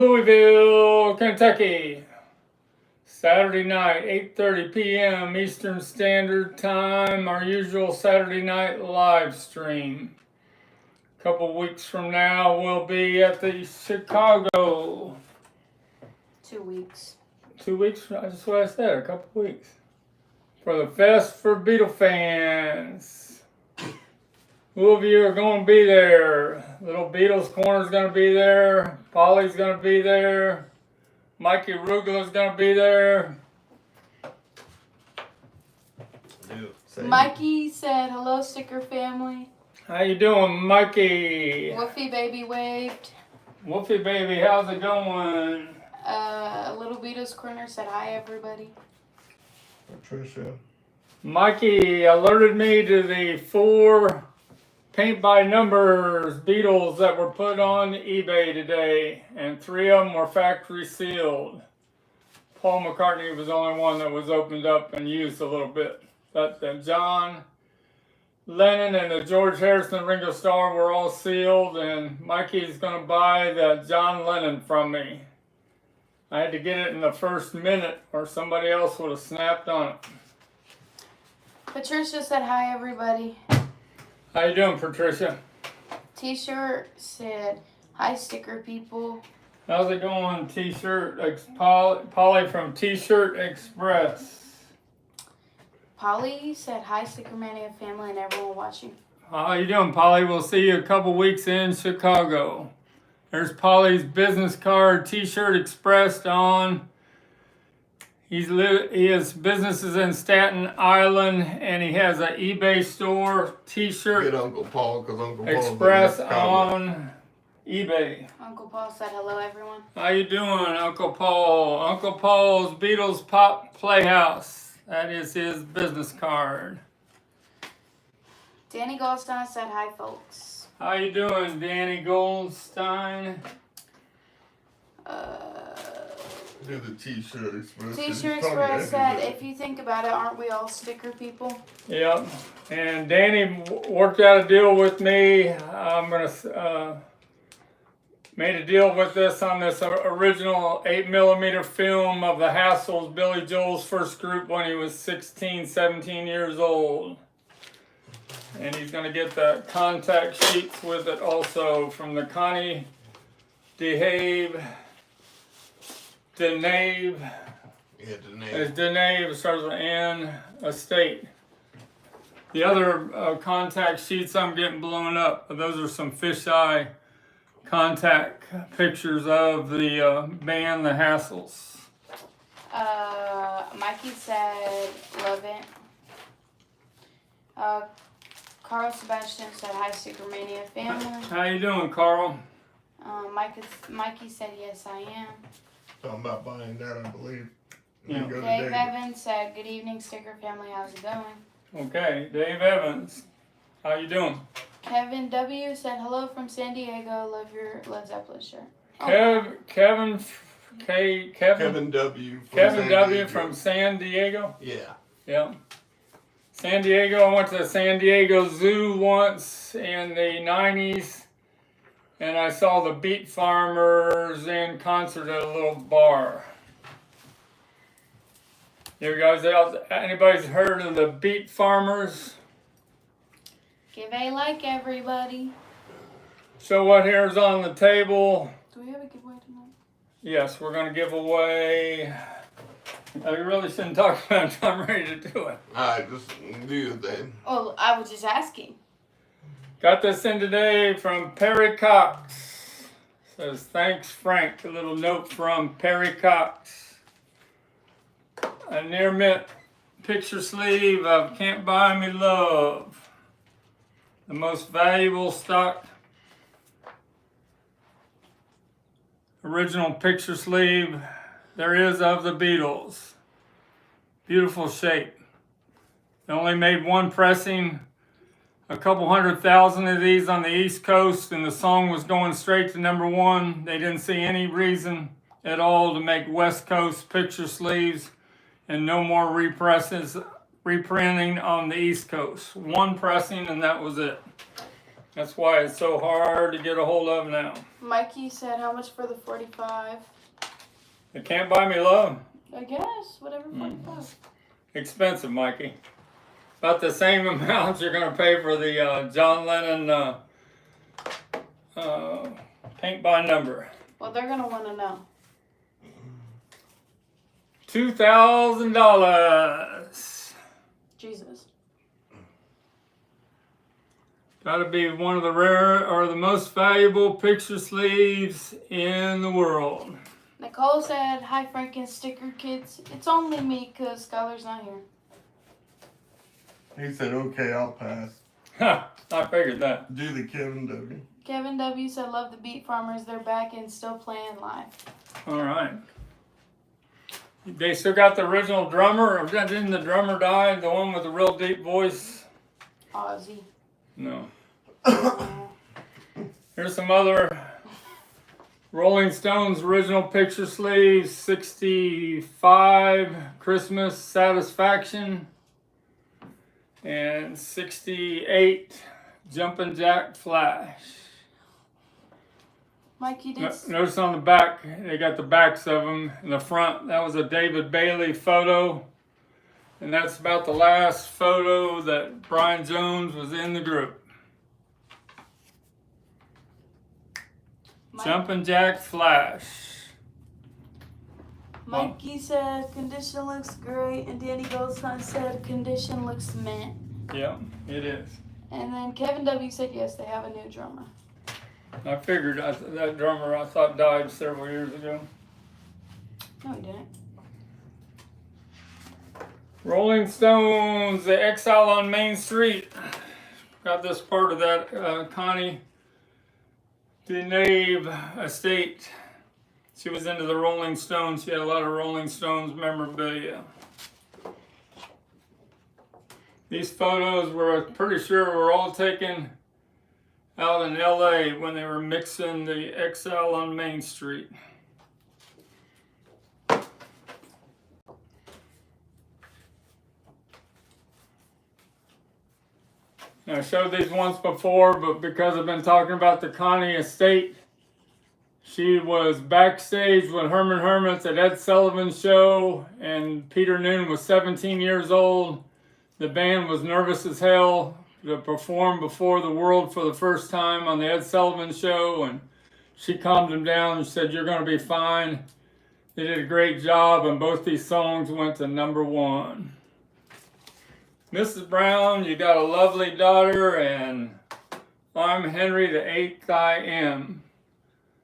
Louisville, Kentucky. Saturday night, 8:30 p.m. Eastern Standard Time, our usual Saturday night live stream. A couple weeks from now, we'll be at the Chicago. 2 weeks. 2 weeks? That's what I said, a couple weeks. For the Fest for Beatle fans. Who of you are going to be there? Little Beatles Corner's going to be there. Polly's going to be there. Mikey Rugla's going to be there. Mikey said, hello, Sticker family. How you doing, Mikey? Woofy baby waved. Woofy baby, how's it going? Little Beatles Corner said, hi, everybody. Patricia. Mikey alerted me to the 4 paint by numbers Beatles that were put on eBay today, and 3 of them were factory sealed. Paul McCartney was the only one that was opened up and used a little bit. But the John Lennon and the George Harrison Ringo Starr were all sealed, and Mikey's going to buy the John Lennon from me. I had to get it in the first minute or somebody else would have snapped on it. Patricia said, hi, everybody. How you doing, Patricia? T-shirt said, hi, sticker people. How's it going, T-shirt? Polly from T-shirt Express. Polly said, hi, Stickermania family and everyone watching. How you doing, Polly? We'll see you a couple weeks in Chicago. There's Polly's business card, T-shirt Express on. His business is in Staten Island, and he has an eBay store, T-shirt Get Uncle Paul, because Uncle Paul's Express on eBay. Uncle Paul said, hello, everyone. How you doing, Uncle Paul? Uncle Paul's Beatles Pop Playhouse. That is his business card. Danny Goldstein said, hi, folks. How you doing, Danny Goldstein? Do the T-shirt Express. T-shirt Express said, if you think about it, aren't we all sticker people? Yep. And Danny worked out a deal with me. I'm gonna made a deal with this on this original 8mm film of the Hassles, Billy Joel's first group when he was 16, 17 years old. And he's gonna get the contact sheets with it also from the Connie Denave. Yeah, It's Denave, starts with N, estate. The other contact sheets I'm getting blown up. Those are some fisheye contact pictures of the band, the Hassles. Mikey said, love it. Carl Sebastian said, hi, Stickermania family. How you doing, Carl? Mikey said, yes, I am. Talking about buying that, I believe. Yeah. Dave Evans said, good evening, Sticker family. How's it going? Okay, Dave Evans. How you doing? Kevin W. said, hello from San Diego. Love your Led Zeppelin shirt. Kevin W. from San Diego? Yeah. Yeah. San Diego, I went to the San Diego Zoo once in the 90s. And I saw the Beat Farmers in concert at a little bar. You guys out? Anybody's heard of the Beat Farmers? Give a like, everybody. So what here's on the table? Do we have a giveaway tonight? Yes, we're going to give away. I really shouldn't talk about it until I'm ready to do it. Alright, just do your thing. Oh, I was just asking. Got this in today from Perry Cox. Says, thanks, Frank. A little note from Perry Cox. A near mint picture sleeve of Can't Buy Me Love. The most valuable stock original picture sleeve there is of the Beatles. Beautiful shape. They only made one pressing. A couple 100,000 of these on the East Coast, and the song was going straight to #1. They didn't see any reason at all to make West Coast picture sleeves, and no more reprinting on the East Coast. One pressing, and that was it. That's why it's so hard to get a hold of now. Mikey said, how much for the 45? They can't buy me love. I guess, whatever, 45. Expensive, Mikey. About the same amount you're going to pay for the John Lennon paint by number. Well, they're going to want to know. $2,000. Jesus. Gotta be one of the rare or the most valuable picture sleeves in the world. Nicole said, hi, Frank and Sticker Kids. It's only me because Skylar's not here. He said, okay, I'll pass. Ha! I figured that. Do the Kevin W. Kevin W. said, love the Beat Farmers. They're back and still playing live. All right. They still got the original drummer, or didn't the drummer die? The one with the real deep voice? Ozzy. No. Here's some other Rolling Stones original picture sleeves. 65 Christmas Satisfaction and 68 Jumpin' Jack Flash. Mikey did. Notice on the back, they got the backs of them. In the front, that was a David Bailey photo. And that's about the last photo that Brian Jones was in the group. Jumpin' Jack Flash. Mikey said condition looks great, and Danny Goldstein said condition looks mint. Yeah, it is. And then Kevin W. said yes, they have a new drummer. I figured that drummer I thought died several years ago. No, he didn't. Rolling Stones, The Exile on Main Street. Got this part of that Connie DeNave estate. She was into the Rolling Stones. She had a lot of Rolling Stones memorabilia. These photos were pretty sure were all taken out in LA when they were mixing the Exile on Main Street. I showed these once before, but because I've been talking about the Connie estate, she was backstage with Herman Hermits at Ed Sullivan's show, and Peter Noon was 17 years old. The band was nervous as hell to perform before the world for the first time on the Ed Sullivan show, and she calmed them down and said, "You're going to be fine." They did a great job, and both these songs went to #1. Mrs. Brown, you got a lovely daughter, and I'm Henry the 8th I am.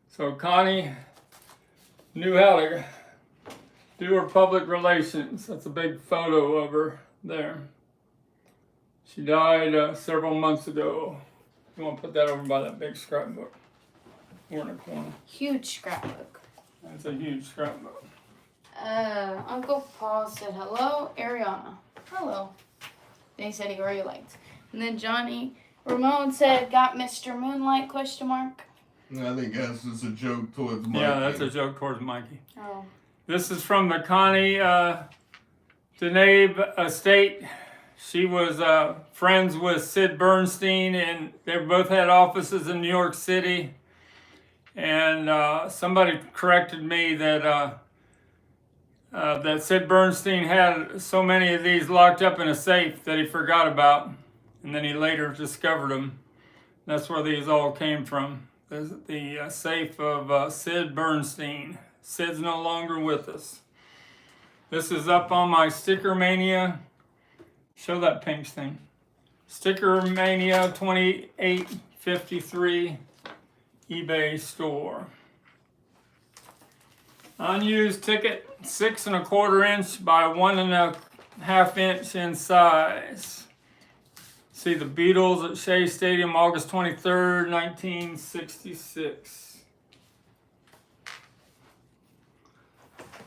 So Connie knew how to do her public relations. That's a big photo of her there. She died several months ago. You want to put that over by that big scrapbook? We're in the corner. Huge scrapbook. That's a huge scrapbook. Uncle Paul said hello, Ariana. Hello. Then he said he already liked. And then Johnny Ramon said, got Mr. Moonlight, question mark. I think that's just a joke towards Mikey. Yeah, that's a joke towards Mikey. Oh. This is from the Connie DeNave estate. She was friends with Sid Bernstein, and they both had offices in New York City. And somebody corrected me that that Sid Bernstein had so many of these locked up in a safe that he forgot about, and then he later discovered them. That's where these all came from. The safe of Sid Bernstein. Sid's no longer with us. This is up on my STICKERMANIA. Show that pink thing. STICKERMANIA 2853 eBay store. Unused ticket, 6 1/4 inch by 1 1/2 inch in size. See the Beatles at Shea Stadium, August 23rd, 1966.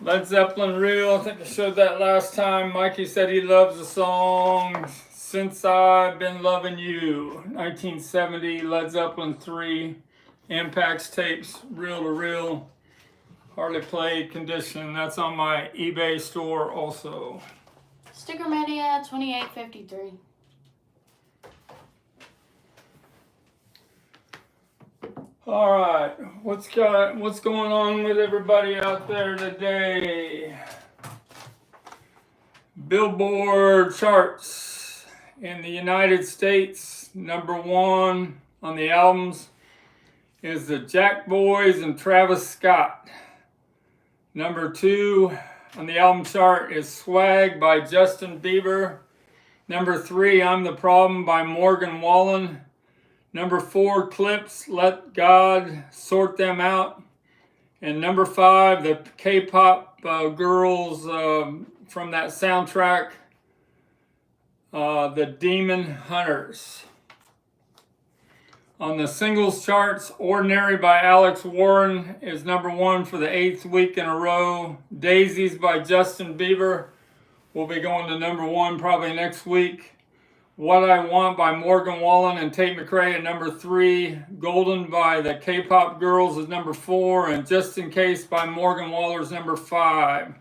Led Zeppelin reel, I think I showed that last time. Mikey said he loves the song Since I've Been Loving You. 1970, Led Zeppelin 3. Impacts tapes, reel to reel. Hardly played condition. That's on my eBay store also. STICKERMANIA 2853. All right, what's going on with everybody out there today? Billboard charts in the United States, #1 on the albums is the Jack Boys and Travis Scott. #2 on the album chart is Swag by Justin Bieber. #3, I'm the Problem by Morgan Wallen. #4, Clips, Let God Sort Them Out. And #5, the K-pop girls from that soundtrack, the Demon Hunters. On the singles charts, Ordinary by Alex Warren is #1 for the 8th week in a row. Daisies by Justin Bieber will be going to #1 probably next week. What I Want by Morgan Wallen and Tate McRae at #3. Golden by the K-pop girls is #4. And Just in Case by Morgan Waller's #5.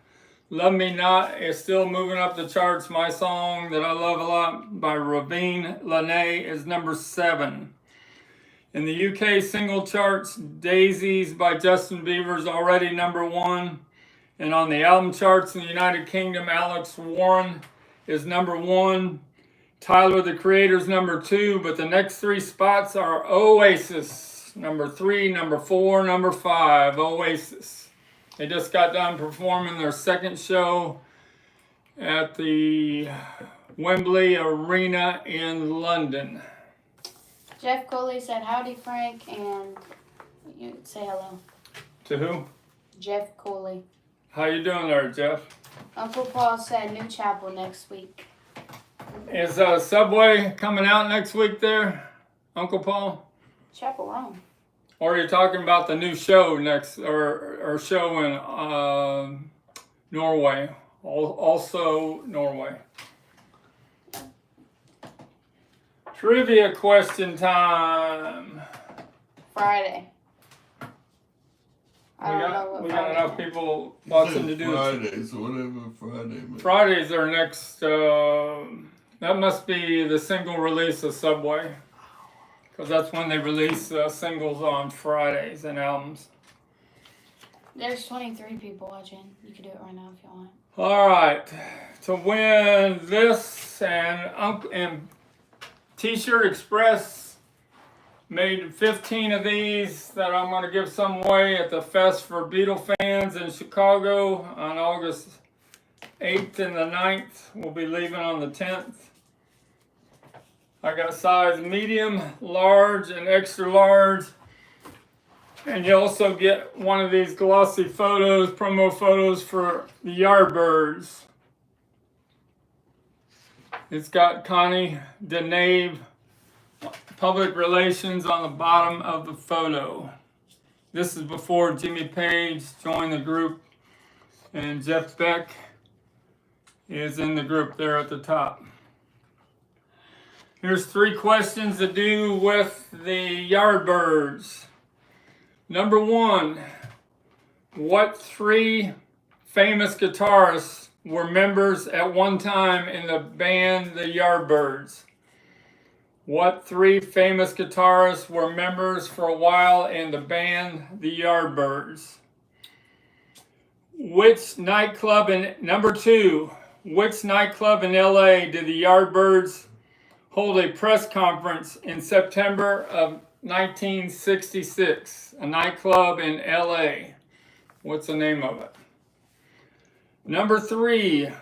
Love Me Not is still moving up the charts. My song that I love a lot by Ravine Lene is #7. In the UK single charts, Daisies by Justin Bieber is already #1. And on the album charts in the United Kingdom, Alex Warren is #1. Tyler, the Creator's #2, but the next 3 spots are Oasis, #3, #4, #5, Oasis. They just got done performing their second show at the Wembley Arena in London. Jeff Coley said, howdy, Frank, and you say hello. To who? Jeff Coley. How you doing there, Jeff? Uncle Paul said, New Chapel next week. Is Subway coming out next week there, Uncle Paul? Chapel Rome. Or are you talking about the new show next, or show in Norway? Also Norway. Trivia question time. Friday. I don't know what we Friday got enough is. people watching to do it. Fridays, whatever Friday. Man. Friday's our next. That must be the single release of Subway, because that's when they release singles on Fridays and albums. There's 23 people watching. You can do it right now if you want. All right, to win this and T-shirt Express made 15 of these that I'm going to give some away at the Fest for Beatle fans in Chicago on August 8th and the 9th. We'll be leaving on the 10th. I got size medium, large, and extra large. And you also get one of these glossy photos, promo photos for the Yardbirds. It's got Connie DeNave, public relations, on the bottom of the photo. This is before Jimmy Page joined the group, and Jeff Beck is in the group there at the top. Here's 3 questions to do with the Yardbirds. #1, what 3 famous guitarists were members at one time in the band the Yardbirds? What 3 famous guitarists were members for a while in the band the Yardbirds? Which nightclub in #2, which nightclub in LA did the Yardbirds hold a press conference in September of 1966? A nightclub in LA. What's the name of it? #3,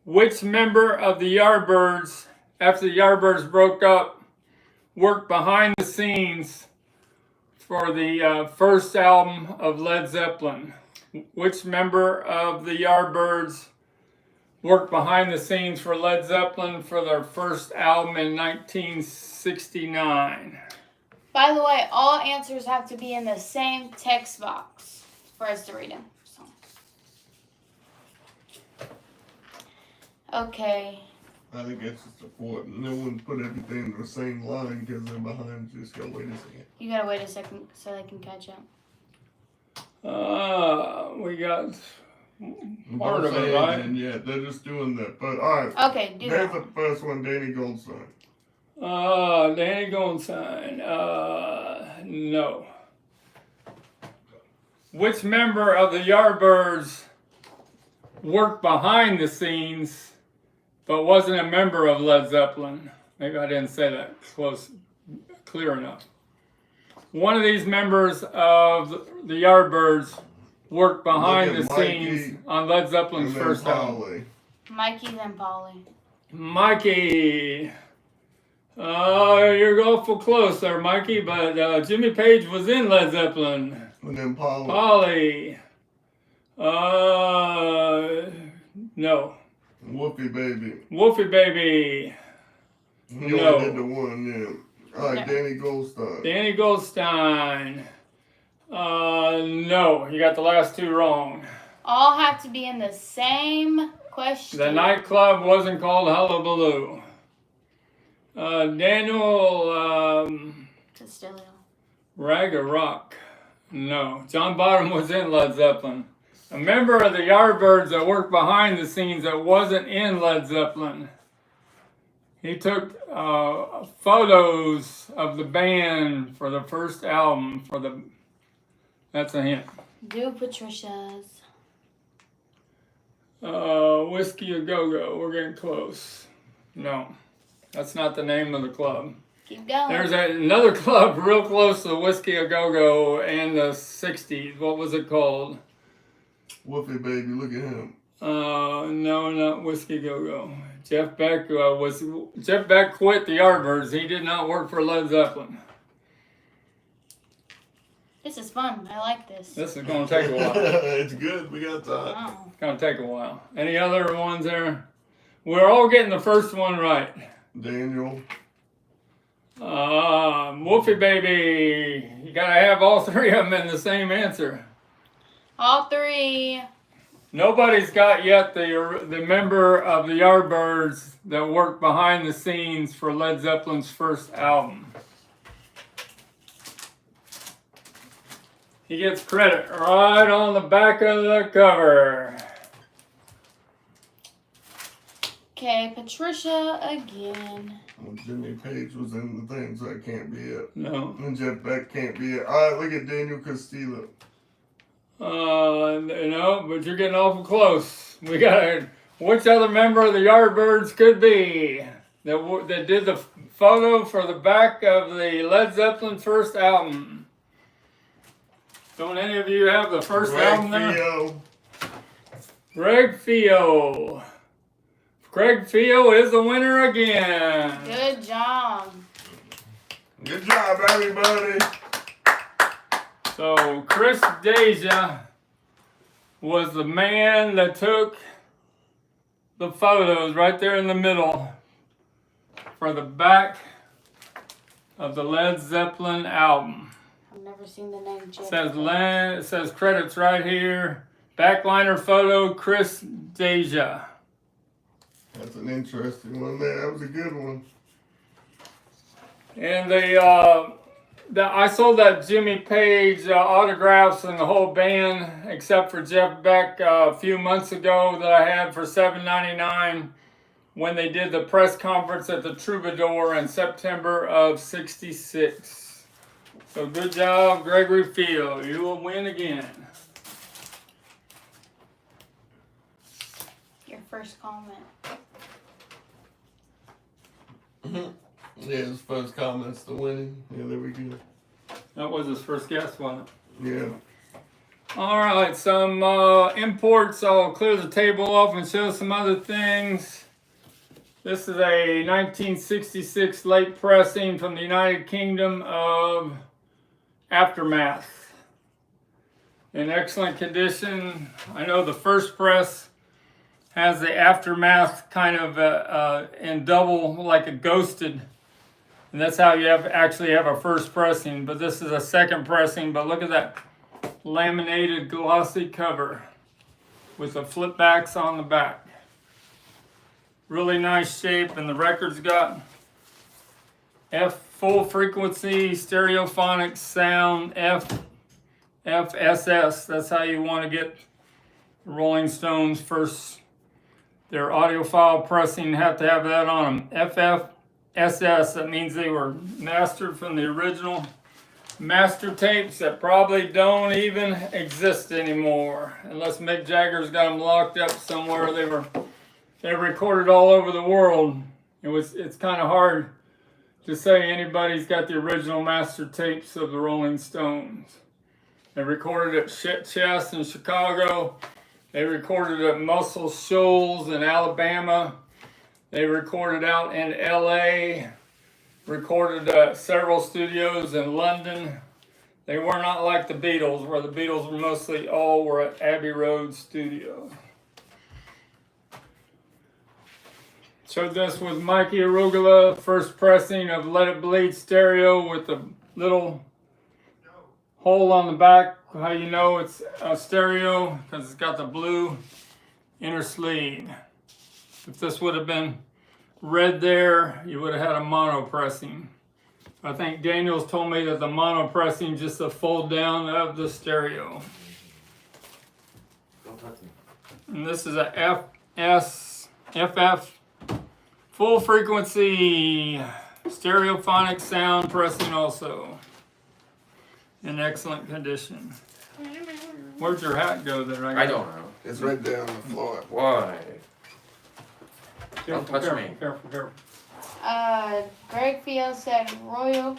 which member of the Yardbirds, after the Yardbirds broke up, worked behind the scenes for the first album of Led Zeppelin? Which member of the Yardbirds worked behind the scenes for Led Zeppelin for their first album in 1969? By the way, all answers have to be in the same text box for us to read them. So. Okay. I think that's just important. No one put everything in the same line because they're behind. Just gotta wait a second. You gotta wait a second so they can catch up. We got part of it, right? And yeah, they're just doing that. But alright. Okay, do There's that. the first one, Danny Goldstein. Danny Goldstein. No. Which member of the Yardbirds worked behind the scenes but wasn't a member of Led Zeppelin? Maybe I didn't say that clear enough. One of these members of the Yardbirds worked behind the scenes on Led Zeppelin's first album. Mikey, then Polly. Mikey. You're awful close there, Mikey, but Jimmy Page was in Led Zeppelin. And then Polly. Polly. No. Wolfie Baby. Wolfie Baby. You No. only did the one, yeah. All right, Danny Goldstein. Danny Goldstein. No, you got the last two wrong. All have to be in the same question. The nightclub wasn't called Hullabaloo. Daniel Castillo. Rag or Rock. No. John Bottom was in Led Zeppelin. A member of the Yardbirds that worked behind the scenes that wasn't in Led Zeppelin. He took photos of the band for the first album. That's a hint. Do Patricia's. Whiskey A Go-Go. We're getting close. No. That's not the name of the club. Keep going. There's another club real close to Whiskey A Go-Go in the 60s. What was it called? Wolfie Baby, look at him. No, not Whiskey Go-Go. Jeff Beck quit the Yardbirds. He did not work for Led Zeppelin. This is fun. I like this. This is going to take a while. It's good. We got time. Wow. It's going to take a while. Any other ones there? We're all getting the first one right. Daniel. Wolfie Baby. You got to have all three of them in the same answer. All three. Nobody's got yet the member of the Yardbirds that worked behind the scenes for Led Zeppelin's first album. He gets credit right on the back of the cover. Okay, Patricia again. Well, Jimmy Page was in the thing, so that can't be it. No. And Jeff Beck can't be it. All right, look at Daniel Castillo. No, but you're getting awful close. We got which other member of the Yardbirds could be that did the photo for the back of the Led Zeppelin first album? Don't any of you have the first album there? Fio. Greg Fio. Greg Fio is the winner again. Good job. Good job, everybody. So Chris Deja was the man that took the photos right there in the middle for the back of the Led Zeppelin album. I've never seen the name Jeff. It says credits right here. Backliner photo, Chris Deja. That's an interesting one there. That was a good one. And I sold that Jimmy Page autographs and the whole band, except for Jeff Beck, a few months ago that I had for $7.99 when they did the press conference at the Troubadour in September of '66. So good job, Gregory Field. You will win again. Your first comment. Yeah, his first comments to winning. Yeah, there we go. That was his first guess, wasn't it? Yeah. All right, some imports. I'll clear the table off and show some other things. This is a 1966 late pressing from the United Kingdom of Aftermath. In excellent condition. I know the first press has the Aftermath kind of in double, like a ghosted. And that's how you actually have a first pressing. But this is a second pressing. But look at that laminated glossy cover with the flip backs on the back. Really nice shape, and the record's got F full frequency stereophonic sound, FSS. That's how you want to get the Rolling Stones first. Their audiophile pressing have to have that on them. FSS, that means they were mastered from the original master tapes that probably don't even exist anymore, unless Mick Jagger's got them locked up somewhere. They recorded all over the world. It's kind of hard to say anybody's got the original master tapes of the Rolling Stones. They recorded at Chess in Chicago. They recorded at Muscle Shoals in Alabama. They recorded out in LA. Recorded at several studios in London. They were not like the Beatles, where the Beatles were mostly all at Abbey Road Studio. Showed this with Mikey Arugula, first pressing of Let It Bleed stereo with the little hole on the back. How you know it's a stereo? Because it's got the blue inner sleeve. If this would have been red there, you would have had a mono pressing. I think Daniels told me that the mono pressing is just a fold down of the stereo. Don't touch me. And this is a FF full frequency stereophonic sound pressing also. In excellent condition. Where'd your hat go there? I don't know. It's right there on the floor. Why? Careful, Don't touch me. Careful. Greg Field said Royal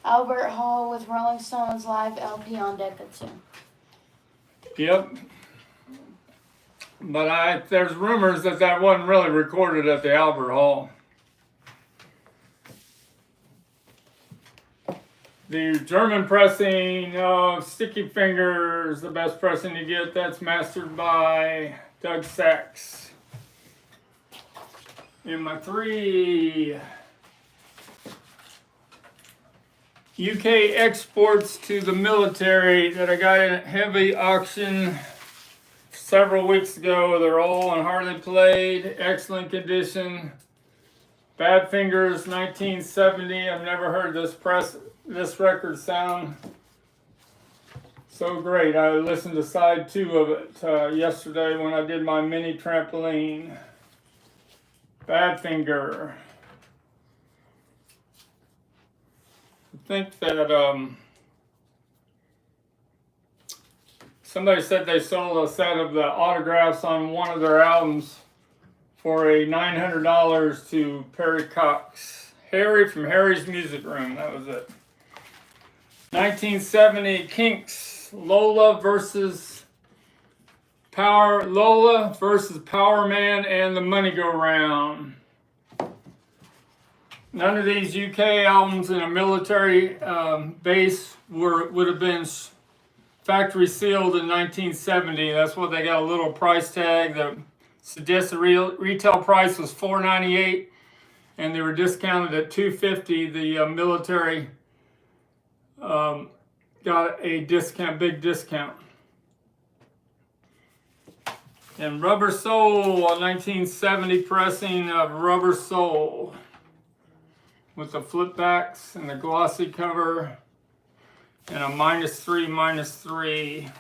Albert Hall with Rolling Stones live LP on deck at 2. Yep. But there's rumors that wasn't really recorded at the Albert Hall. The German pressing of Sticky Fingers, the best pressing you get, that's mastered by Doug Sachs. In my 3 UK exports to the military that I got in a heavy auction several weeks ago, they're all on hardly played, excellent condition. Bad Fingers, 1970. I've never heard this record sound so great. I listened to side 2 of it yesterday when I did my mini trampoline. Badfinger. I think that somebody said they sold a set of the autographs on one of their albums for a $900 to Perry Cox. Harry from Harry's Music Room, that was it. 1970 Kinks, Lola versus Power Man and the Money Go Round. None of these UK albums in a military base would have been factory sealed in 1970. That's what they got a little price tag. The suggested retail price was $4.98, and they were discounted at $2.50. The military got a discount, big discount. And Rubber Soul, a 1970 pressing of Rubber Soul with the flip backs and the glossy cover and a -3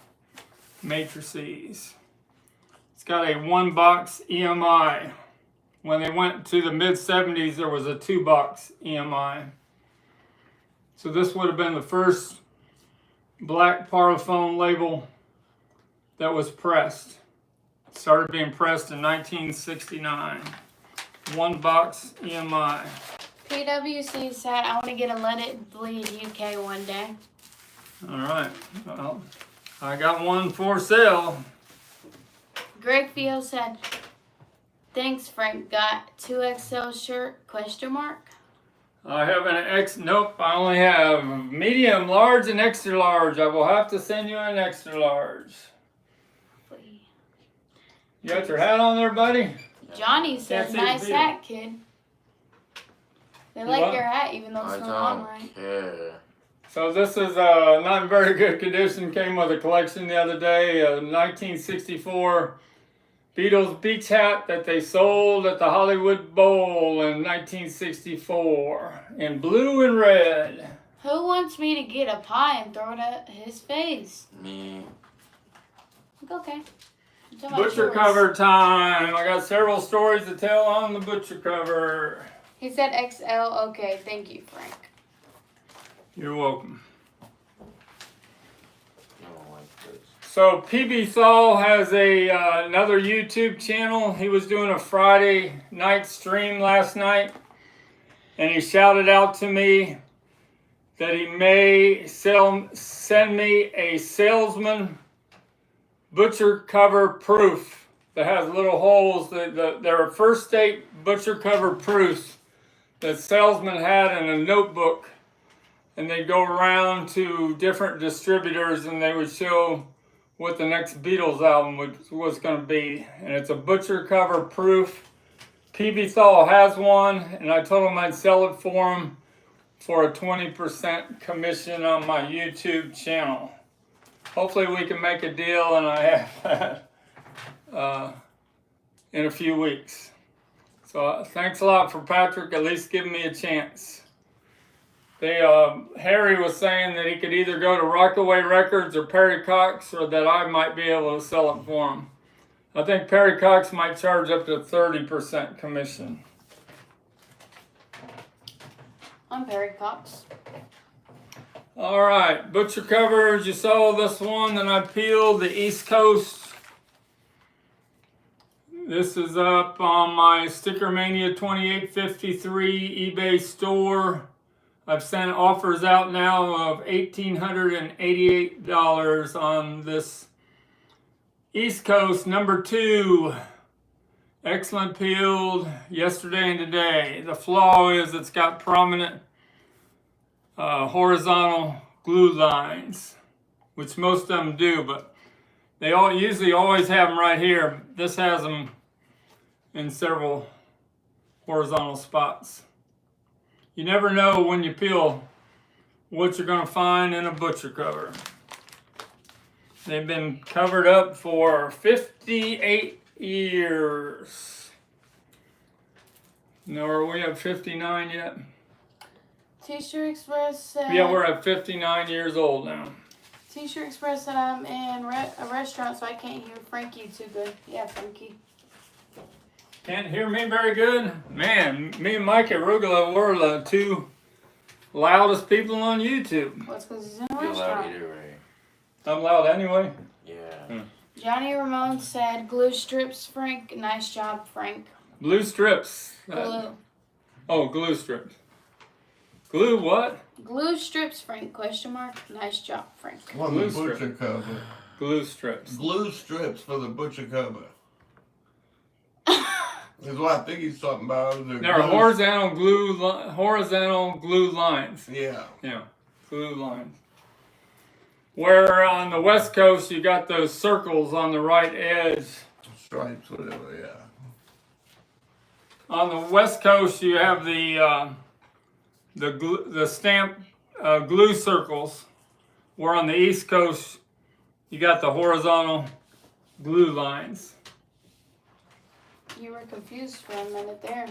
matrices. It's got a 1-box EMI. When they went to the mid-70s, there was a 2-box EMI. So this would have been the first black Parlophone label that was pressed. It started being pressed in 1969. 1-box EMI. PWC said, I want to get a Let It Bleed UK one day. All right. Well, I got one for sale. Greg Field said, thanks, Frank. Got 2XL shirt? ? I have nope, I only have medium, large, and extra large. I will have to send you an extra large. You got your hat on there, buddy? Johnny says, nice hat, kid. They like your hat, even though it's not on right. Yeah. So this is not in very good condition. Came with a collection the other day, a 1964 Beatles beach hat that they sold at the Hollywood Bowl in 1964 in blue and red. Who wants me to get a pie and throw it at his face? Me. Okay. Butcher cover time. I got several stories to tell on the butcher cover. He said XL. Okay, thank you, Frank. You're welcome. So PB Saul has another YouTube channel. He was doing a Friday night stream last night, and he shouted out to me that he may send me a salesman butcher cover proof that has little holes. There are first state butcher cover proofs that salesman had in a notebook, and they'd go around to different distributors and they would show what the next Beatles album was going to be. And it's a butcher cover proof. PB Thal has one, and I told him I'd sell it for him for a 20% commission on my YouTube channel. Hopefully we can make a deal, and I have that in a few weeks. So thanks a lot for Patrick at least giving me a chance. Harry was saying that he could either go to Rockaway Records or Perry Cox, or that I might be able to sell it for him. I think Perry Cox might charge up to 30% commission. I'm Perry Cox. All right, butcher covers. You saw this one that I peeled, the East Coast. This is up on my STICKERMANIA 2853 eBay store. I've sent offers out now of $1,888 on this East Coast number 2. Excellent peeled yesterday and today. The flaw is it's got prominent horizontal glue lines, which most of them do, but they all usually always have them right here. This has them in several horizontal spots. You never know when you peel what you're going to find in a butcher cover. They've been covered up for 58 years. No, are we at 59 yet? T-Shirt Express said... Yeah, we're at 59 years old now. T-Shirt Express said I'm in a restaurant, so I can't hear Frankie too good. Yeah, Frankie. Can't hear me very good? Man, me and Mike Arugula were the two loudest people on YouTube. Well, it's because he's in a You're loud restaurant. either way. I'm loud anyway. Yeah. Johnny Ramone said, glue strips, Frank. Nice job, Frank. Blue strips. Glue. Oh, glue strips. Glue what? Glue strips, Frank, question mark. Nice job, Frank. On the butcher cover. Glue strips. Glue strips for the butcher cover. That's what I think he's talking about. There are horizontal glue lines. Yeah. Yeah, glue lines. Where on the West Coast you got those circles on the right edge. Stripes, whatever, yeah. On the West Coast you have the stamp glue circles. Where on the East Coast you got the horizontal glue lines. You were confused for a minute there.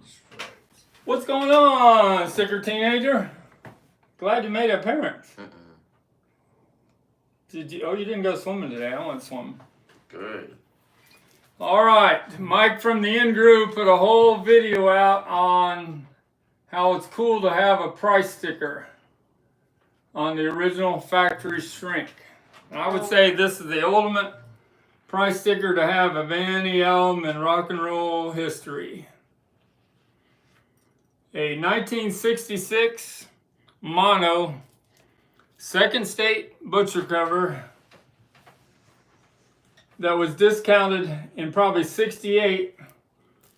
Stripes. What's going on, Sticker Teenager? Glad you made an appearance. Did you? Oh, you didn't go swimming today. I went swimming. Good. All right, Mike from the In Group put a whole video out on how it's cool to have a price sticker on the original factory shrink. And I would say this is the ultimate price sticker to have of any album in rock and roll history. A 1966 mono second state butcher cover that was discounted in probably 68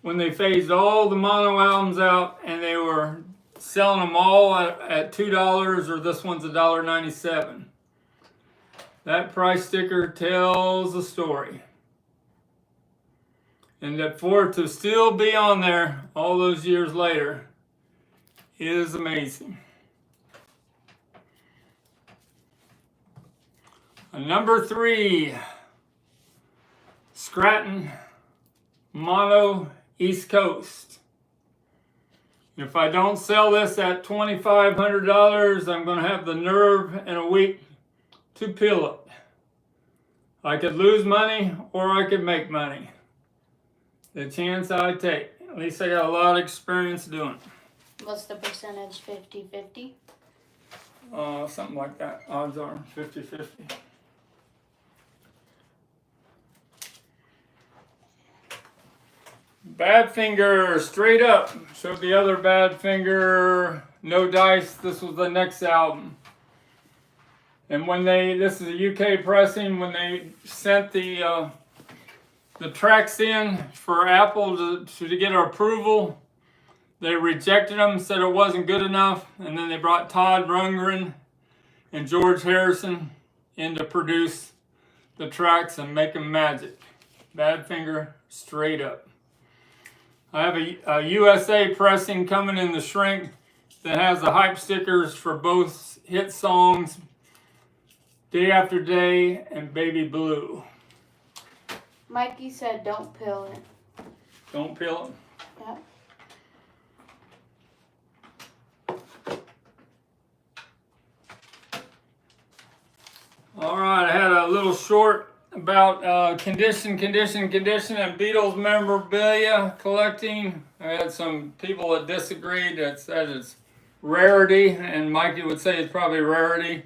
when they phased all the mono albums out and they were selling them all at $2, or this one's $1.97. That price sticker tells a story. And that for it to still be on there all those years later is amazing. Number 3, Scranton Mono East Coast. If I don't sell this at $2,500, I'm going to have the nerve in a week to peel it. I could lose money or I could make money. The chance I take. At least I got a lot of experience doing it. What's the percentage? 50-50? something like that. Odds are 50-50. Badfinger, straight up. Showed the other Badfinger, no dice. This was the next album. And when this is a UK pressing, when they sent the tracks in for Apple to get approval, they rejected them, said it wasn't good enough, and then they brought Todd Rundgren and George Harrison in to produce the tracks and make them magic. Badfinger, straight up. I have a USA pressing coming in the shrink that has the hype stickers for both hit songs, Day After Day and Baby Blue. Mikey said don't peel it. Don't peel it? Yep. All right, I had a little short about condition, and Beatles memorabilia collecting. I had some people that disagreed, that said it's rarity, and Mikey would say it's probably rarity.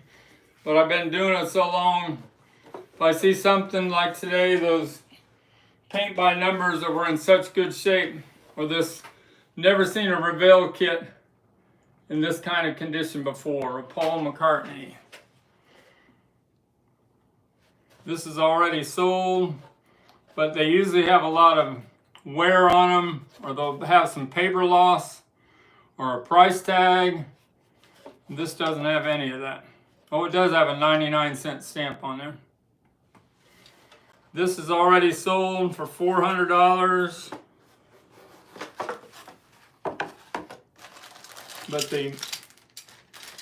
But I've been doing it so long, if I see something like today, those paint by numbers that were in such good shape, or this, never seen a Reveal kit in this kind of condition before, a Paul McCartney. This is already sold, but they usually have a lot of wear on them, or they'll have some paper loss or a price tag. This doesn't have any of that. Oh, it does have a 99-cent stamp on there. This is already sold for $400. But the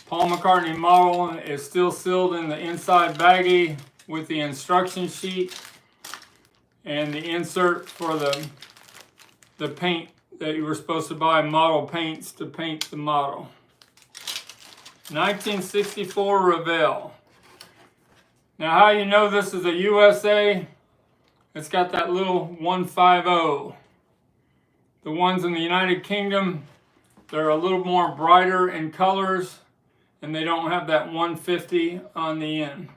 Paul McCartney model is still sealed in the inside baggie with the instruction sheet and the insert for the paint that you were supposed to buy, model paints to paint the model. 1964 Reveal. Now, how you know this is a USA? It's got that little 150. The ones in the United Kingdom, they're a little more brighter in colors, and they don't have that 150 on the end.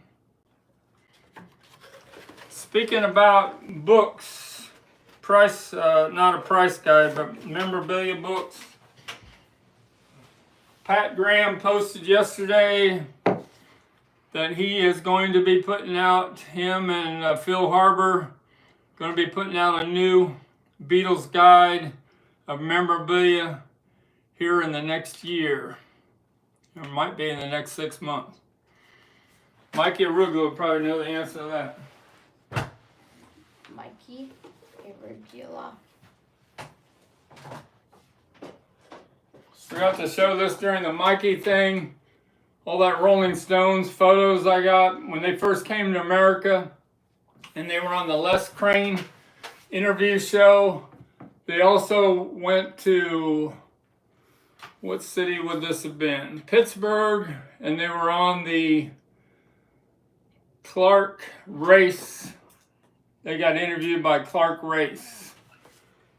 Speaking about books, price, not a price guide, but memorabilia books. Pat Graham posted yesterday that he is going to be putting out, him and Phil Harbour, going to be putting out a new Beatles guide of memorabilia here in the next year. It might be in the next 6 months. Mikey Arugula would probably know the answer to that. Mikey Arugula. Forgot to show this during the Mikey thing. All that Rolling Stones photos I got when they first came to America, and they were on the Les Crane interview show. They also went to, what city would this have been? Pittsburgh, and they were on the Clark race. They got interviewed by Clark Race.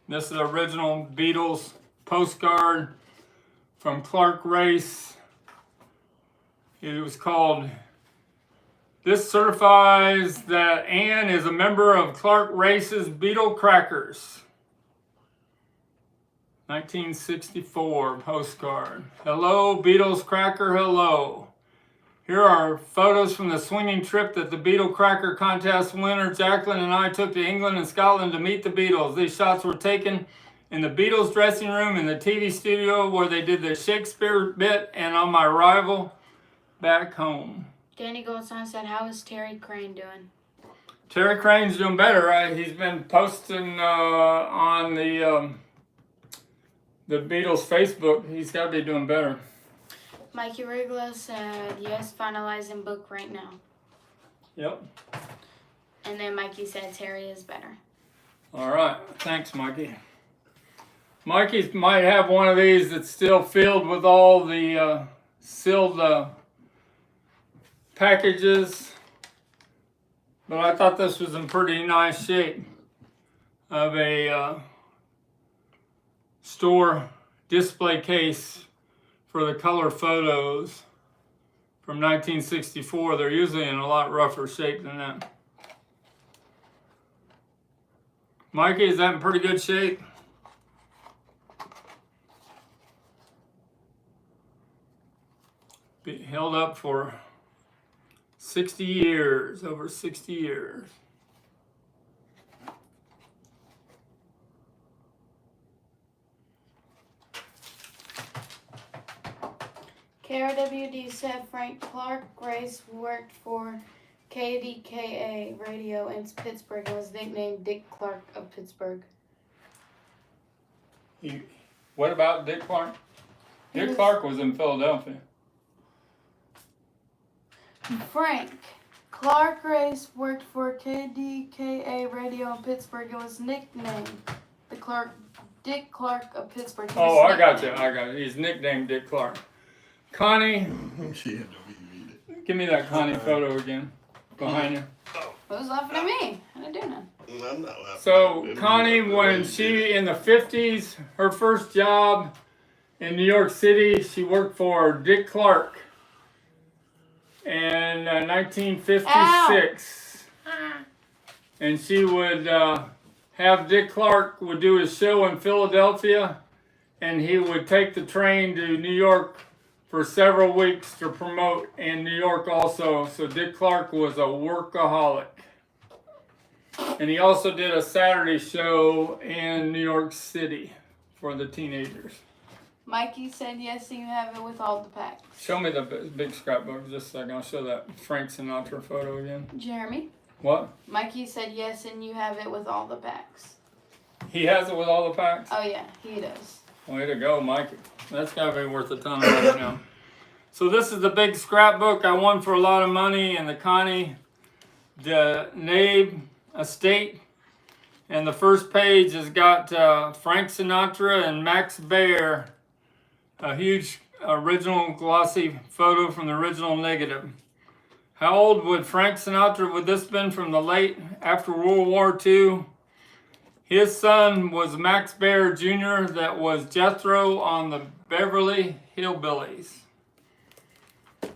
This is the original Beatles postcard from Clark Race. It was called, "This certifies that Anne is a member of Clark Race's Beatle Crackers." 1964 postcard. Hello, Beatles Cracker, hello. Here are photos from the swinging trip that the Beatle Cracker Contest winner Jacqueline and I took to England and Scotland to meet the Beatles. These shots were taken in the Beatles dressing room, in the TV studio where they did the Shakespeare bit, and on my arrival back home. Danny Goldstein said, how is Terry Crane doing? Terry Crane's doing better, right? He's been posting on the Beatles Facebook. He's got to be doing better. Mikey Rigla said, yes, finalizing book right now. Yep. And then Mikey said, Terry is better. All right. Thanks, Mikey. Mikey might have one of these that's still filled with all the sealed packages. But I thought this was in pretty nice shape of a store display case for the color photos. from 1964. They're usually in a lot rougher shape than that. Mikey, is that in pretty good shape? Held up for 60 years, over 60 years. KRWD said Frank Clark Grace worked for KDKA radio in Pittsburgh and was nicknamed Dick Clark of Pittsburgh. What about Dick Clark? Dick Clark was in Philadelphia. Frank Clark Grace worked for KDKA radio in Pittsburgh and was nicknamed Dick Clark of Pittsburgh. Oh, I got you. He's nicknamed Dick Clark. Connie, She had to reread it. give me that Connie photo again, behind you. Who's laughing at me? I didn't do nothing. I'm not laughing. So Connie, when she in the 50s, her first job in New York City, she worked for Dick Clark in 1956, and she would have Dick Clark would do his show in Philadelphia, and he would take the train to New York for several weeks to promote in New York also. So Dick Clark was a workaholic. And he also did a Saturday show in New York City for the teenagers. Mikey said yes, and you have it with all the packs. Show me the big scrapbook just a second. I'll show that Frank Sinatra photo again. Jeremy? What? Mikey said yes, and you have it with all the packs. He has it with all the packs? Oh yeah, he does. Way to go, Mikey. That's got to be worth a ton of money now. So this is the big scrapbook I won for a lot of money in the Connie Nabe estate. And the first page has got Frank Sinatra and Max Baer, a huge original glossy photo from the original negative. How old would Frank Sinatra would this been from the late after World War II? His son was Max Baer Jr. that was Jethro on the Beverly Hillbillies. All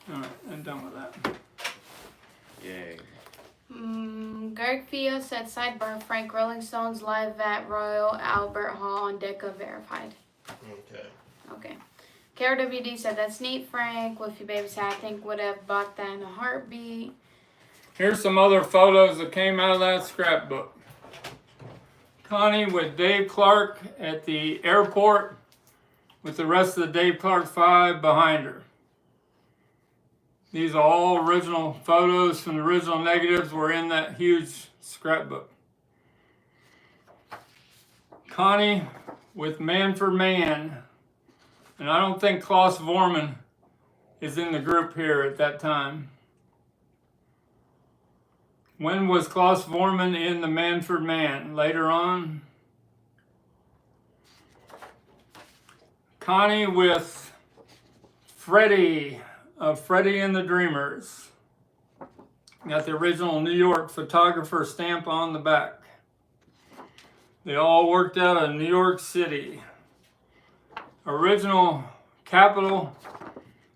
right, I'm done with that. Yay. Greg Fio said sidebar Frank Rolling Stones live at Royal Albert Hall on Decca verified. Okay. KRWD said that's neat, Frank. With your baby's hat, I think would have bought that in a heartbeat. Here's some other photos that came out of that scrapbook. Connie with Dave Clark at the airport with the rest of the Dave Clark 5 behind her. These are all original photos from the original negatives were in that huge scrapbook. Connie with Man for Man. And I don't think Klaus Vormann is in the group here at that time. When was Klaus Vormann in the Man for Man? Later on. Connie with Freddie of Freddie and the Dreamers. Got the original New York photographer stamp on the back. They all worked out of New York City. Original Capitol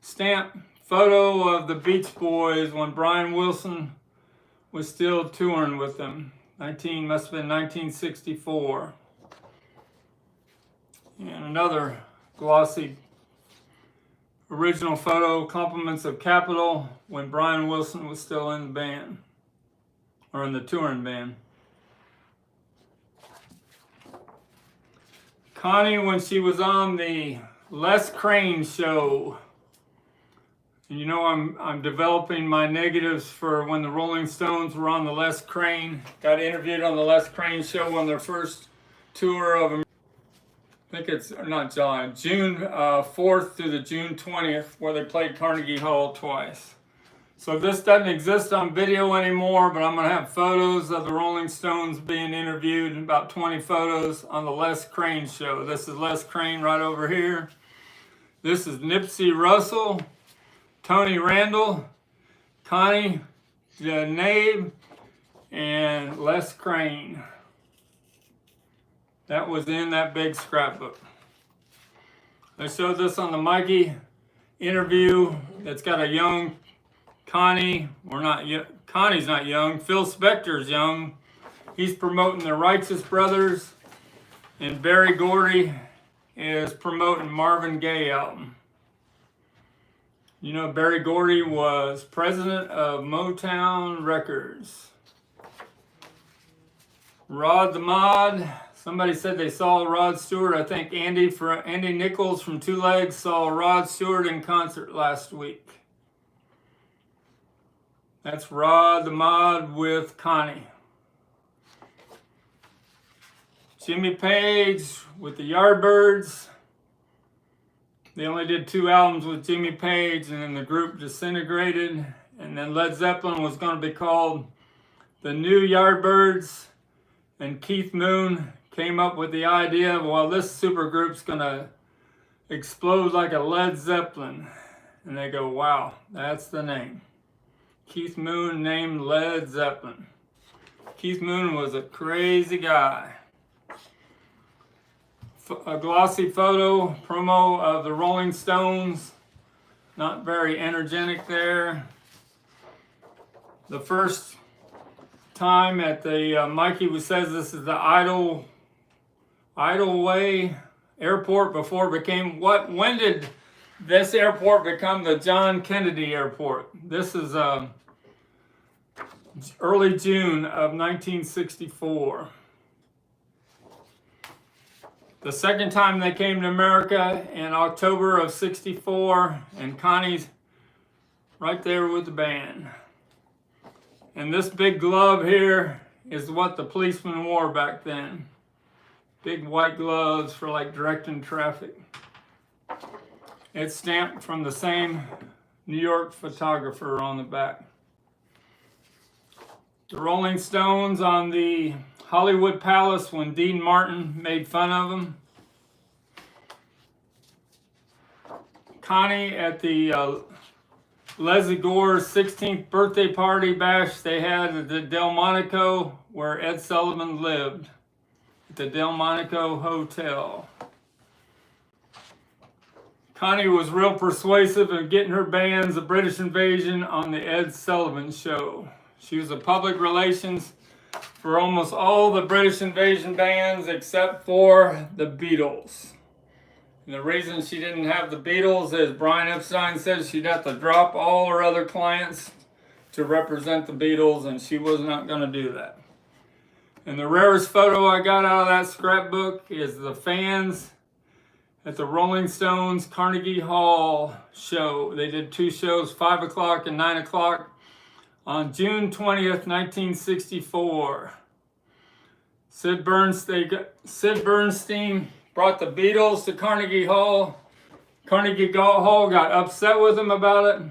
stamp photo of the Beach Boys when Brian Wilson was still touring with them. Must have been 1964. And another glossy original photo, compliments of Capitol, when Brian Wilson was still in the band, or in the touring band. Connie, when she was on the Les Crane show. You know, I'm developing my negatives for when the Rolling Stones were on the Les Crane. Got interviewed on the Les Crane show on their first tour of, I think it's not July, June 4th through the June 20th, where they played Carnegie Hall twice. So this doesn't exist on video anymore, but I'm gonna have photos of the Rolling Stones being interviewed, about 20 photos on the Les Crane show. This is Les Crane right over here. This is Nipsey Russell, Tony Randall, Connie Nabe, and Les Crane. That was in that big scrapbook. I showed this on the Mikey interview that's got a young Connie, or not yet. Connie's not young. Phil Spector's young. He's promoting the Righteous Brothers, and Barry Gordy is promoting Marvin Gaye album. You know, Barry Gordy was president of Motown Records. Rod the Mod. Somebody said they saw Rod Stewart. I think Andy Nichols from Two Legs saw Rod Stewart in concert last week. That's Rod the Mod with Connie. Jimmy Page with the Yardbirds. They only did 2 albums with Jimmy Page, and then the group disintegrated. And then Led Zeppelin was going to be called the New Yardbirds. And Keith Moon came up with the idea of, well, this supergroup's going to explode like a Led Zeppelin. And they go, wow, that's the name. Keith Moon named Led Zeppelin. Keith Moon was a crazy guy. A glossy photo promo of the Rolling Stones. Not very energetic there. The first time at the Mikey says this is the Idleway Airport before it became what? When did this airport become the John Kennedy Airport? This is early June of 1964. The second time they came to America in October of 64, and Connie's right there with the band. And this big glove here is what the policemen wore back then. Big white gloves for like directing traffic. It's stamped from the same New York photographer on the back. The Rolling Stones on the Hollywood Palace when Dean Martin made fun of them. Connie at the Leslie Gore's 16th birthday party bash they had at the Delmonico where Ed Sullivan lived. At the Delmonico Hotel. Connie was real persuasive in getting her bands The British Invasion on the Ed Sullivan Show. She was a public relations for almost all the British Invasion bands except for the Beatles. And the reason she didn't have the Beatles is Brian Epstein said she'd have to drop all her other clients to represent the Beatles, and she was not going to do that. And the rarest photo I got out of that scrapbook is the fans at the Rolling Stones Carnegie Hall show. They did 2 shows, 5 o'clock and 9 o'clock, on June 20th, 1964. Sid Bernstein brought the Beatles to Carnegie Hall. Carnegie Hall got upset with him about it.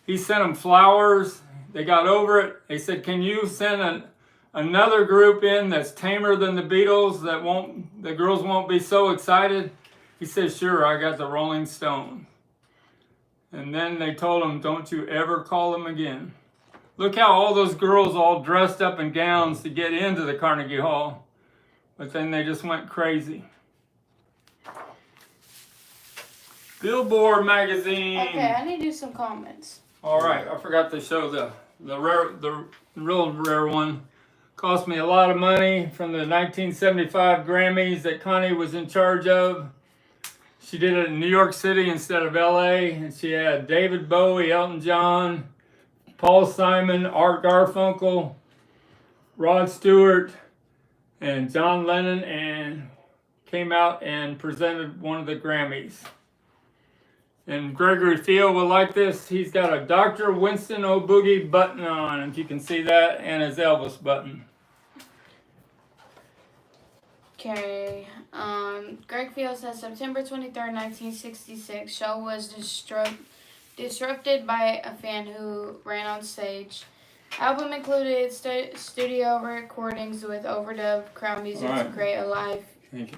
He sent them flowers. They got over it. They said, can you send another group in that's tamer than the Beatles that the girls won't be so excited? He said, sure, I got the Rolling Stones. And then they told him, don't you ever call them again. Look how all those girls all dressed up in gowns to get into the Carnegie Hall. But then they just went crazy. Billboard magazine. Okay, I need to do some comments. All right, I forgot to show the real rare one. Cost me a lot of money from the 1975 Grammys that Connie was in charge of. She did it in New York City instead of LA, and she had David Bowie, Elton John, Paul Simon, Art Garfunkel, Rod Stewart, and John Lennon, and came out and presented one of the Grammys. And Gregory Field will like this. He's got a Dr. Winston O'Boogie button on, if you can see that, and his Elvis button. Okay. Greg Field says September 23rd, 1966, show was disrupted by a fan who ran on stage. Album included studio recordings with overdub crowd music to create a live. Thank you.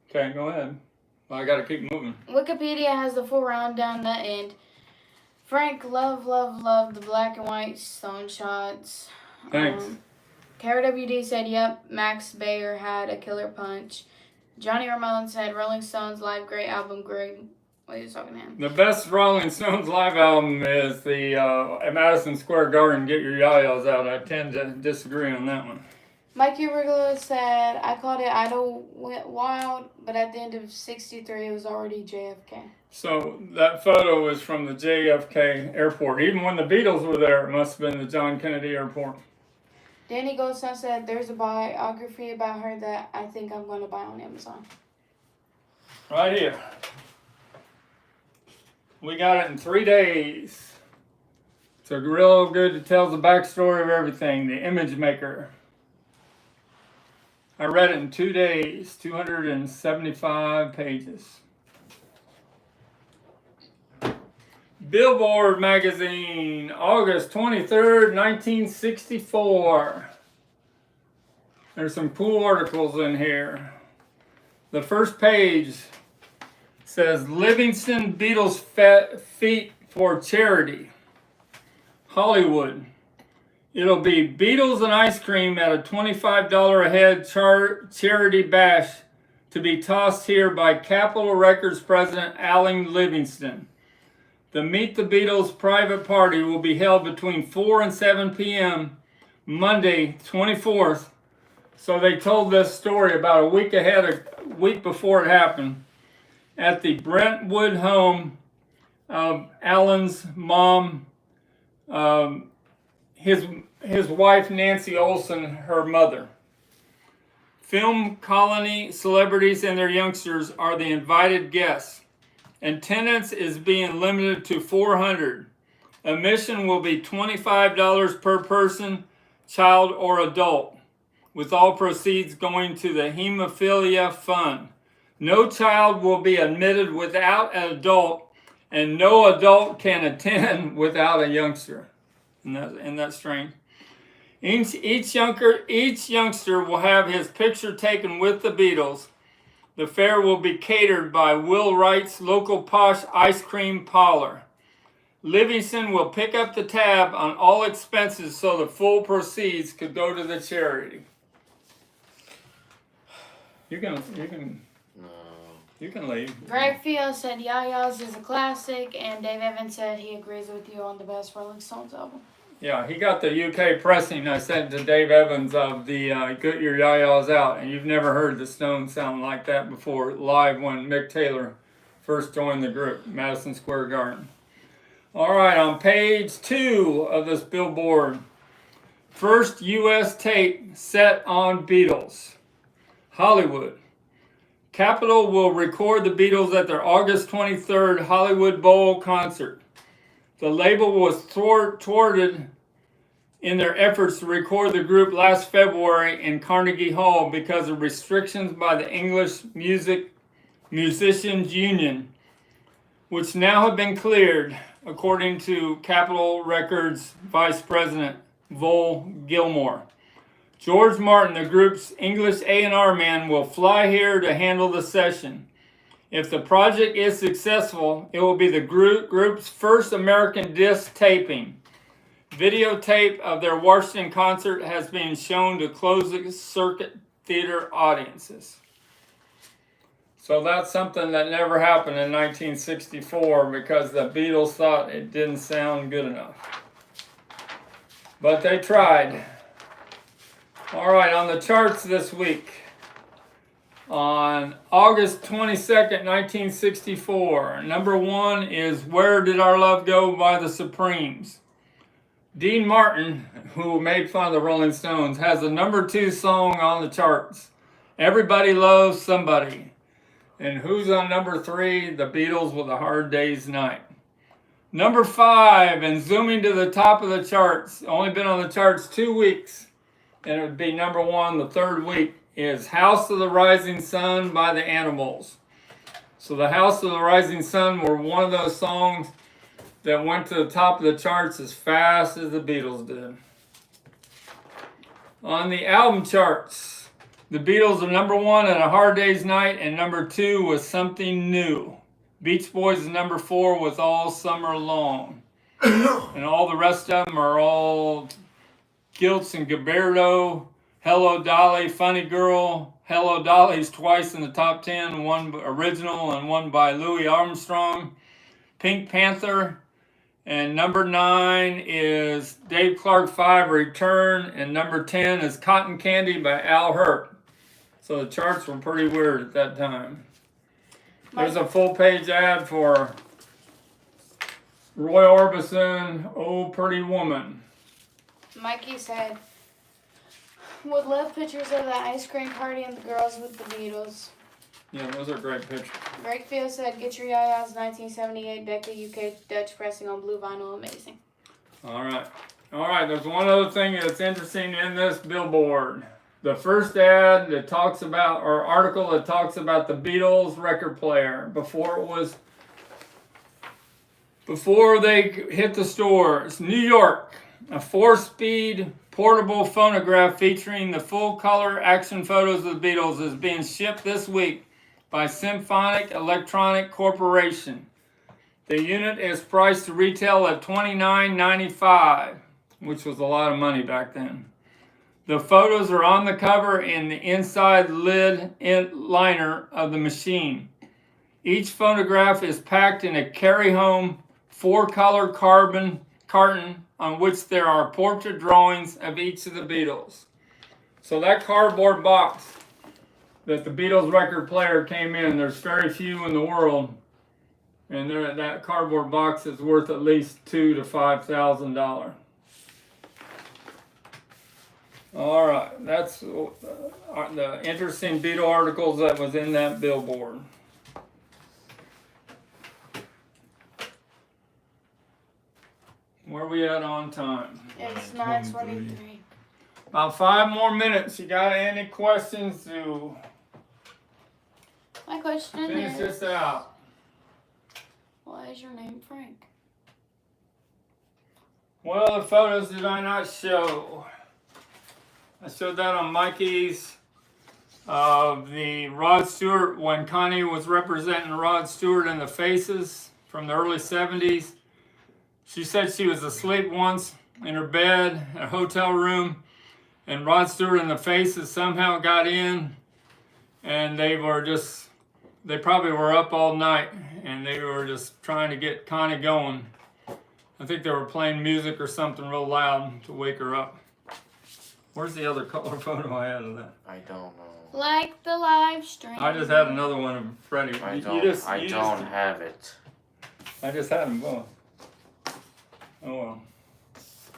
Okay, go ahead. Well, I gotta keep moving. Wikipedia has the full rundown at the end. Frank, love the black and white Stone shots. Thanks. KRWD said, yep, Max Bayer had a killer punch. Johnny Ramone said, Rolling Stones live, great album, great What are you talking to him? The best Rolling Stones live album is the at Madison Square Garden, Get Your Yayas Out. I tend to disagree on that one. Mikey Rigolo said, I called it Idle Went Wild, but at the end of 63, it was already JFK. So that photo is from the JFK airport. Even when the Beatles were there, it must have been the John Kennedy Airport. Danny Goldstein said, there's a biography about her that I think I'm going to buy on Amazon. Right here. We got it in 3 days. It's a real good, it tells the backstory of everything. The Image Maker. I read it in 2 days, 275 pages. Billboard magazine, August 23rd, 1964. There's some cool articles in here. The first page says Livingston Beatles feat for charity. Hollywood. It'll be Beatles and ice cream at a $25 a head charity bash to be tossed here by Capitol Records president Alan Livingston. The Meet the Beatles private party will be held between 4 and 7 p.m. Monday, 24th. So they told this story about a week before it happened, at the Brentwood home of Alan's mom, his wife Nancy Olson, her mother. Film colony celebrities and their youngsters are the invited guests. Attendance is being limited to 400. Admission will be $25 per person, child or adult, with all proceeds going to the Hemophilia Fund. No child will be admitted without an adult, and no adult can attend without a youngster. Isn't that strange? Each youngster will have his picture taken with the Beatles. The fair will be catered by Will Wright's local posh ice cream parlor. Livingston will pick up the tab on all expenses so the full proceeds could go to the charity. You can leave. Greg Field said Yayas is a classic, and Dave Evans said he agrees with you on the best Rolling Stones album. Yeah, he got the UK pressing I sent to Dave Evans of the Get Your Yayas Out, and you've never heard the Stones sound like that before live when Mick Taylor first joined the group, Madison Square Garden. All right, on page 2 of this billboard, first U.S. tape set on Beatles. Hollywood. Capitol will record the Beatles at their August 23rd Hollywood Bowl concert. The label was thwarted in their efforts to record the group last February in Carnegie Hall because of restrictions by the English Musicians Union, which now have been cleared, according to Capitol Records Vice President Vol Gilmore. George Martin, the group's English A&R man, will fly here to handle the session. If the project is successful, it will be the group's first American disc taping. Videotape of their Washington concert has been shown to closed circuit theater audiences. So that's something that never happened in 1964 because the Beatles thought it didn't sound good enough. But they tried. All right, on the charts this week. On August 22nd, 1964, number 1 is Where Did Our Love Go by the Supremes. Dean Martin, who made fun of the Rolling Stones, has a number 2 song on the charts, Everybody Loves Somebody. And who's on number 3? The Beatles with A Hard Day's Night. Number 5, and zooming to the top of the charts, only been on the charts 2 weeks, and it would be number 1 the 3rd week, is House of the Rising Sun by the Animals. So the House of the Rising Sun were one of those songs that went to the top of the charts as fast as the Beatles did. On the album charts, the Beatles are number 1 at A Hard Day's Night, and number 2 was Something New. Beach Boys is number 4 with All Summer Long. And all the rest of them are all Giltz and Gilberto, Hello Dolly, Funny Girl, Hello Dolly's twice in the top 10, one original and one by Louis Armstrong. Pink Panther. And number 9 is Dave Clark 5 Return. And number 10 is Cotton Candy by Al Hurt. So the charts were pretty weird at that time. There's a full page ad for Roy Orbison, Oh Pretty Woman. Mikey said, would love pictures of the ice cream party and the girls with the Beatles. Yeah, those are great pictures. Greg Field said, get your Yaya's 1978 Decca UK Dutch pressing on blue vinyl. Amazing. All right, there's one other thing that's interesting in this billboard. The first ad that talks about, or article that talks about the Beatles record player before they hit the stores. New York, a 4-speed portable phonograph featuring the full color action photos of the Beatles is being shipped this week by Symphonic Electronic Corporation. The unit is priced to retail at $29.95, which was a lot of money back then. The photos are on the cover in the inside lid liner of the machine. Each photograph is packed in a carry-home 4-color carbon carton on which there are portrait drawings of each of the Beatles. So that cardboard box that the Beatles record player came in, there's very few in the world, and that cardboard box is worth at least $2,000 to $5,000. All right, that's the interesting Beatle articles that was in that billboard. Where are we at on time? It's 9:23. About 5 more minutes. You got any questions to My question finish is, this out? why is your name Frank? Well, the photos did I not show? I showed that on Mikey's of the Rod Stewart, when Connie was representing Rod Stewart in the Faces from the early 70s. She said she was asleep once in her bed, a hotel room, and Rod Stewart and the Faces somehow got in, and they probably were up all night, and they were just trying to get Connie going. I think they were playing music or something real loud to wake her up. Where's the other color photo I had of that? I don't know. Like the live stream. I just had another one of Freddie. I don't have it. I just had them both. Oh well.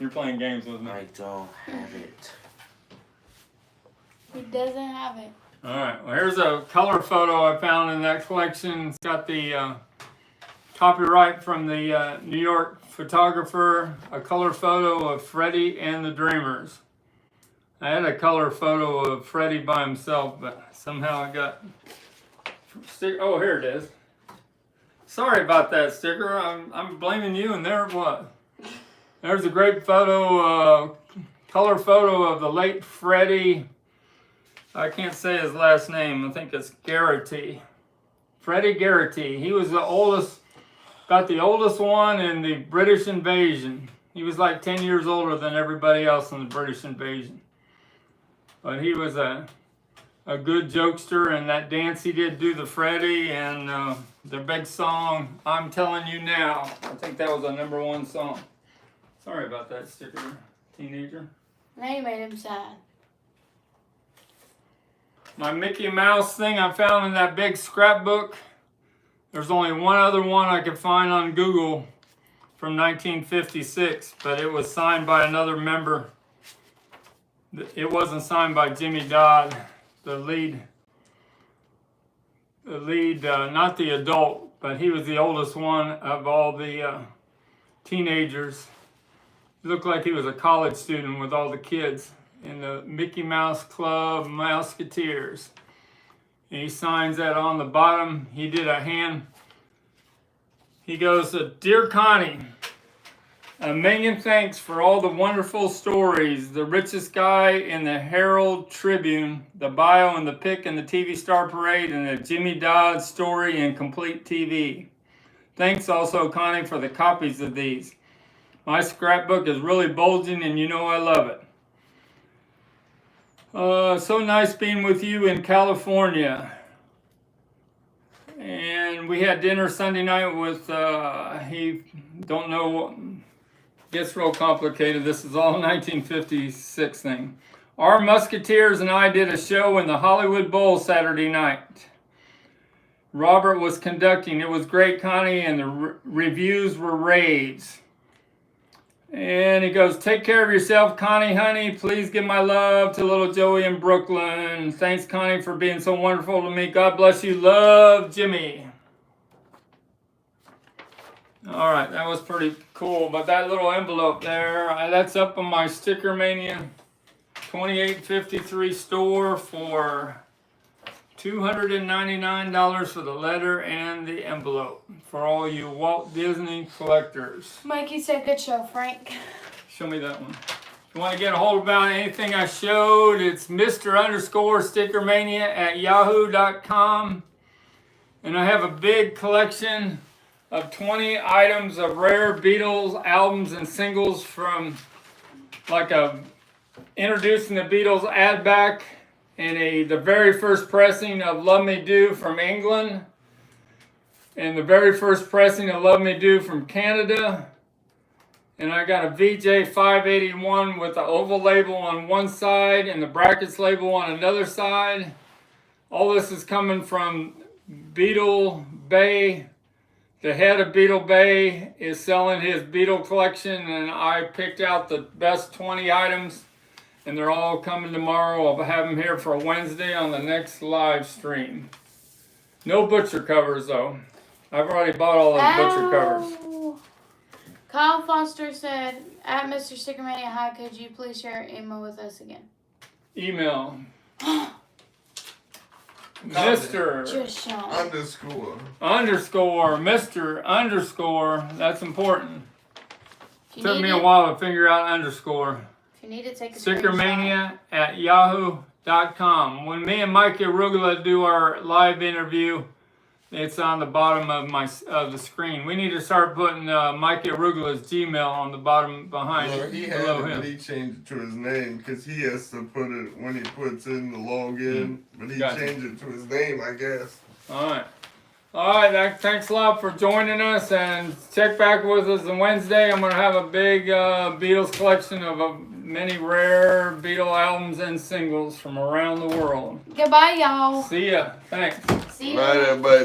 You're playing games with me. I don't have it. He doesn't have it. Alright, well here's a color photo I found in that collection. It's got the copyright from the New York photographer, a color photo of Freddie and the Dreamers. I had a color photo of Freddie by himself, but somehow I got... Oh, here it is. Sorry about that sticker. I'm blaming you, and there it was. There's a great photo, color photo of the late Freddie. I can't say his last name. I think it's Garrity. Freddie Garrity. He was the oldest, about the oldest one in the British invasion. He was like 10 years older than everybody else in the British invasion. But he was a good jokester, and that dance he did do the Freddie, and their big song, I'm Telling You Now. I think that was a #1 song. Sorry about that sticker, teenager. Now you made him sad. My Mickey Mouse thing I found in that big scrapbook. There's only one other one I could find on Google from 1956, but it was signed by another member. It wasn't signed by Jimmy Dodd, the lead, not the adult, but he was the oldest one of all the teenagers. He looked like he was a college student with all the kids in the Mickey Mouse Club Mouseketeers. And he signs that on the bottom. He did a hand. He goes, Dear Connie, a million thanks for all the wonderful stories. The richest guy in the Herald Tribune, the bio and the pic in the TV Star Parade, and the Jimmy Dodd story in Complete TV. Thanks also, Connie, for the copies of these. My scrapbook is really bulging, and you know I love it. So nice being with you in California. And we had dinner Sunday night with, don't know, gets real complicated. This is all 1956 thing. Our Musketeers and I did a show in the Hollywood Bowl Saturday night. Robert was conducting. It was great, Connie, and the reviews were raves. And he goes, take care of yourself, Connie, honey. Please give my love to little Joey in Brooklyn. Thanks, Connie, for being so wonderful to me. God bless you. Love, Jimmy. All right, that was pretty cool. But that little envelope there, that's up on my STICKERMANIA 2853 store for $299 for the letter and the envelope for all you Walt Disney collectors. Mikey said, good show, Frank. Show me that one. If you want to get a hold about anything I showed, it's Mr_STICKERMANIA@yahoo.com. And I have a big collection of 20 items of rare Beatles albums and singles from like introducing the Beatles ad back and the very first pressing of Love Me Do from England, and the very first pressing of Love Me Do from Canada. And I got a VJ 581 with the oval label on one side and the brackets label on another side. All this is coming from Beetle Bay. The head of Beetle Bay is selling his Beetle collection, and I picked out the best 20 items. And they're all coming tomorrow. I'll have them here for Wednesday on the next live stream. No butcher covers, though. I've already bought all those butcher covers. Kyle Foster said, at Mr. STICKERMANIA, hi, could you please share your email with us again? Email. Mr. Just show. Mr. _. That's important. If you Took need me a it- while to figure out underscore. If you need to take a STICKERMANIA@yahoo.com. When me and Mike Arugula do our live interview, it's on the bottom of the screen. We need to start putting Mike Arugula's Gmail on the bottom behind He had below it, him. but he changed it to his name because he has to put it when he puts in the login. But he Gotcha. changed it to his name, I guess. All right. Thanks a lot for joining us, and check back with us on Wednesday. I'm going to have a big Beatles collection of many rare Beatle albums and singles from around the world. Goodbye, y'all. See ya. Thanks. See you. Right, everybody.